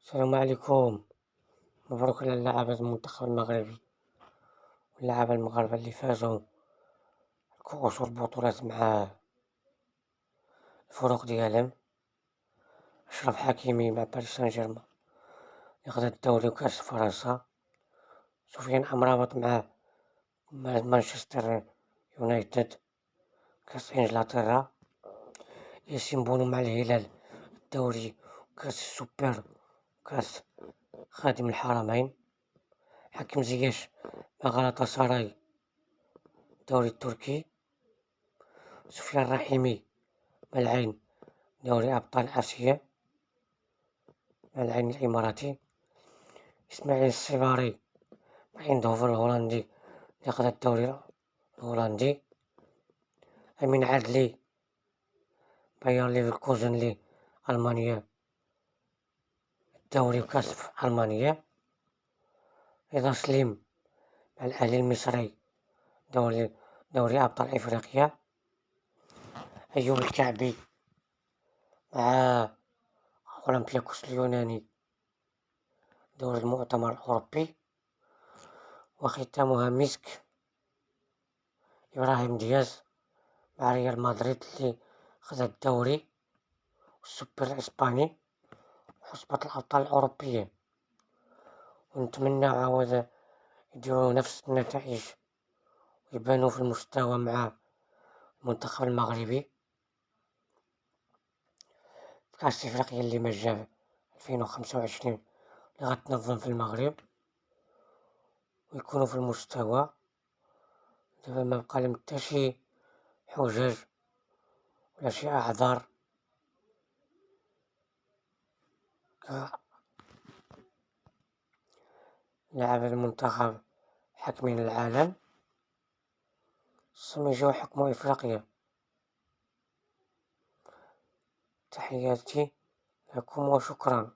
السلام عليكم. مبروك على اللاعب المنتخب المغربي واللاعب المغاربة اللي فازوا الكؤوس والبطولات مع الفرق ديالهم. أشرف حكيمي مع باريس سان جيرمان اللي خدا الدوري وكأس فرنسا. سفيان أمرابط مع مانشستر يونايتد كأس إنجلترا. ياسين بونو مع الهلال الدوري وكأس السوبر وكأس خادم الحرمين. حكيم زياش مع غلطة سراي الدوري التركي. سفيان الرحيمي مع العين دوري أبطال آسيا مع العين الإماراتي. إسماعيل الصباري مع ايندهوفن الهولندي اللي خدا الدوري الهولندي. أمين عدلي باير ليفركوزن لألمانيا الدوري وكأس في ألمانيا. رضا سليم مع الأهلي المصري دوري أبطال إفريقيا. أيوب الكعبي مع أولمبياكوس اليوناني دوري المؤتمر الأوروبي. وختامها مسك إبراهيم دياز مع ريال مدريد اللي خدا الدوري والسوبر الإسباني وحصبة الأبطال الأوروبية. ونتمنى عاود يديروا نفس النتائج ويبانوا في المستوى مع المنتخب المغربي في كأس إفريقيا اللي مجا 2025 اللي غتنظم في المغرب، ويكونوا في المستوى. دابا ما بقى لهم حتى شي حجج ولا شي أعذار. لعب المنتخب حاكمين العالم سمجوا حكموا إفريقيا. تحياتي لكم وشكرا.